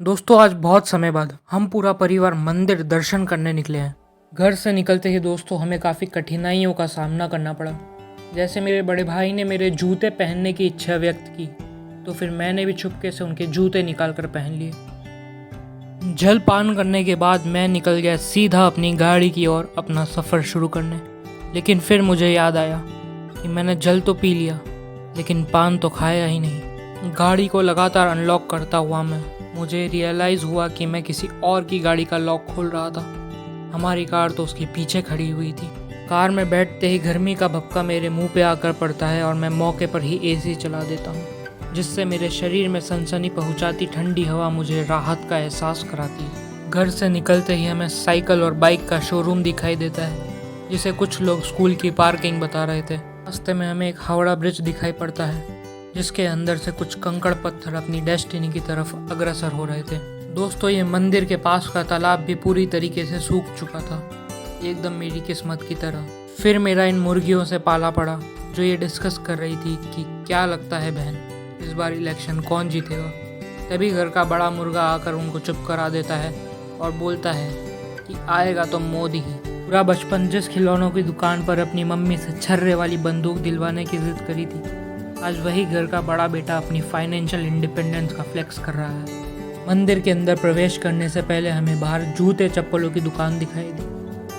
दोस्तों आज बहुत समय बाद हम पूरा परिवार मंदिर दर्शन करने निकले हैं। घर से निकलते ही दोस्तों हमें काफ़ी कठिनाइयों का सामना करना पड़ा। जैसे मेरे बड़े भाई ने मेरे जूते पहनने की इच्छा व्यक्त की तो फिर मैंने भी चुपके से उनके जूते निकाल कर पहन लिए। जलपान करने के बाद मैं निकल गया सीधा अपनी गाड़ी की ओर अपना सफ़र शुरू करने। लेकिन फिर मुझे याद आया कि मैंने जल तो पी लिया लेकिन पान तो खाया ही नहीं। गाड़ी को लगातार अनलॉक करता हुआ मुझे रियलाइज़ हुआ कि मैं किसी और की गाड़ी का लॉक खोल रहा था। हमारी कार तो उसके पीछे खड़ी हुई थी। कार में बैठते ही गर्मी का भपका मेरे मुंह पे आकर पड़ता है और मैं मौके पर ही एसी चला देता हूँ, जिससे मेरे शरीर में सनसनी पहुँचाती ठंडी हवा मुझे राहत का एहसास कराती है। घर से निकलते ही हमें साइकिल और बाइक का शोरूम दिखाई देता है, जिसे कुछ लोग स्कूल की पार्किंग बता रहे थे। रास्ते में हमें एक हावड़ा ब्रिज दिखाई पड़ता है, जिसके अंदर से कुछ कंकड़ पत्थर अपनी डेस्टिनी की तरफ अग्रसर हो रहे थे। दोस्तों ये मंदिर के पास का तालाब भी पूरी तरीके से सूख चुका था, एकदम मेरी किस्मत की तरह। फिर मेरा इन मुर्गियों से पाला पड़ा जो ये डिस्कस कर रही थी कि क्या लगता है बहन, इस बार इलेक्शन कौन जीतेगा। तभी घर का बड़ा मुर्गा आकर उनको चुप करा देता है और बोलता है कि आएगा तो मोदी ही। पूरा बचपन जिस खिलौनों की दुकान पर अपनी मम्मी से छर्रे वाली बंदूक दिलवाने की जिद करी थी, आज वही घर का बड़ा बेटा अपनी फाइनेंशियल इंडिपेंडेंस का फ्लेक्स कर रहा है। मंदिर के अंदर प्रवेश करने से पहले हमें बाहर जूते चप्पलों की दुकान दिखाई दी,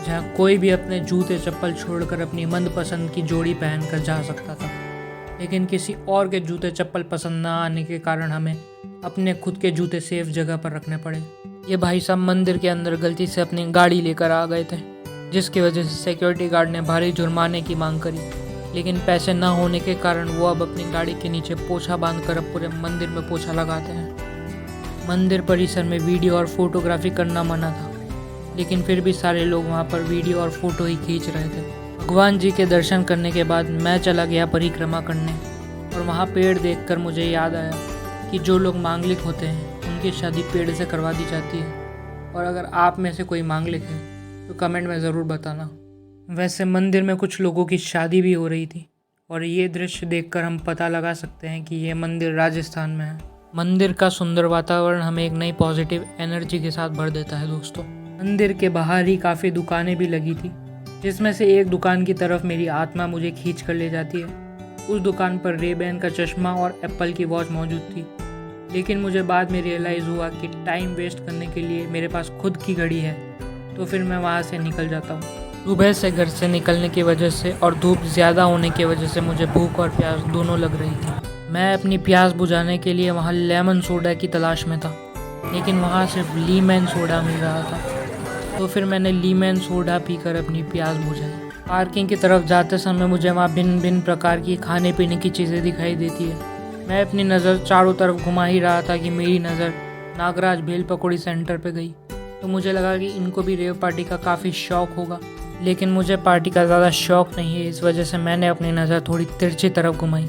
जहां कोई भी अपने जूते चप्पल छोड़कर अपनी मनपसंद की जोड़ी पहनकर जा सकता था। लेकिन किसी और के जूते चप्पल पसंद ना आने के कारण हमें अपने खुद के जूते सेफ जगह पर रखने पड़े। ये भाई साहब मंदिर के अंदर गलती से अपनी गाड़ी लेकर आ गए थे, जिसकी वजह से सिक्योरिटी गार्ड ने भारी जुर्माने की मांग करी। लेकिन पैसे न होने के कारण वो अब अपनी गाड़ी के नीचे पोछा बांधकर अब पूरे मंदिर में पोछा लगाते हैं। मंदिर परिसर में वीडियो और फोटोग्राफी करना मना था, लेकिन फिर भी सारे लोग वहाँ पर वीडियो और फोटो ही खींच रहे थे। भगवान जी के दर्शन करने के बाद मैं चला गया परिक्रमा करने, और वहाँ पेड़ देखकर मुझे याद आया कि जो लोग मांगलिक होते हैं उनकी शादी पेड़ से करवा दी जाती है। और अगर आप में से कोई मांगलिक है तो कमेंट में ज़रूर बताना। वैसे मंदिर में कुछ लोगों की शादी भी हो रही थी, और ये दृश्य देखकर हम पता लगा सकते हैं कि ये मंदिर राजस्थान में है। मंदिर का सुंदर वातावरण हमें एक नई पॉजिटिव एनर्जी के साथ भर देता है। दोस्तों मंदिर के बाहर ही काफ़ी दुकानें भी लगी थी, जिसमें से एक दुकान की तरफ मेरी आत्मा मुझे खींच कर ले जाती है। उस दुकान पर रेबैन का चश्मा और एप्पल की वॉच मौजूद थी, लेकिन मुझे बाद में रियलाइज़ हुआ कि टाइम वेस्ट करने के लिए मेरे पास खुद की घड़ी है, तो फिर मैं वहाँ से निकल जाता हूँ। सुबह से घर से निकलने की वजह से और धूप ज़्यादा होने की वजह से मुझे भूख और प्यास दोनों लग रही थी। मैं अपनी प्यास बुझाने के लिए वहाँ लेमन सोडा की तलाश में था, लेकिन वहाँ सिर्फ लीमन सोडा मिल रहा था। तो फिर मैंने लीमन सोडा पीकर अपनी प्यास बुझाई। पार्किंग की तरफ जाते समय मुझे वहाँ भिन्न भिन्न प्रकार की खाने पीने की चीज़ें दिखाई देती है। मैं अपनी नज़र चारों तरफ घुमा ही रहा था कि मेरी नज़र नागराज भेल पकौड़ी सेंटर पर गई। तो मुझे लगा कि इनको भी रेव पार्टी का काफ़ी शौक़ होगा, लेकिन मुझे पार्टी का ज़्यादा शौक़ नहीं है। इस वजह से मैंने अपनी नज़र थोड़ी तिरछी तरफ घुमाई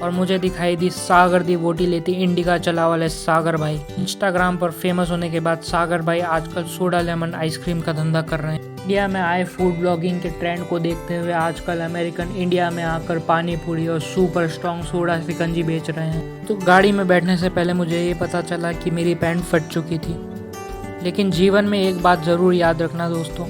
और मुझे दिखाई दी सागर दी वोटी लेती इंडिका चला वाले सागर भाई। इंस्टाग्राम पर फेमस होने के बाद सागर भाई आजकल सोडा लेमन आइसक्रीम का धंधा कर रहे हैं। इंडिया में आए फूड ब्लॉगिंग के ट्रेंड को देखते हुए आजकल अमेरिकन इंडिया में आकर पानी पूरी और सुपर स्ट्रॉन्ग सोडा शिकंजी बेच रहे हैं। तो गाड़ी में बैठने से पहले मुझे ये पता चला कि मेरी पैंट फट चुकी थी। लेकिन जीवन में एक बात ज़रूर याद रखना दोस्तों,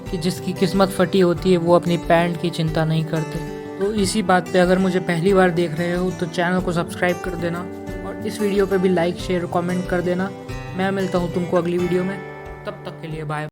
कि जिसकी किस्मत फटी होती है वो अपनी पैंट की चिंता नहीं करते। तो इसी बात पे अगर मुझे पहली बार देख रहे हो तो चैनल को सब्सक्राइब कर देना, और इस वीडियो पे भी लाइक शेयर कमेंट कर देना। मैं मिलता हूँ तुमको अगली वीडियो में, तब तक के लिए बाय।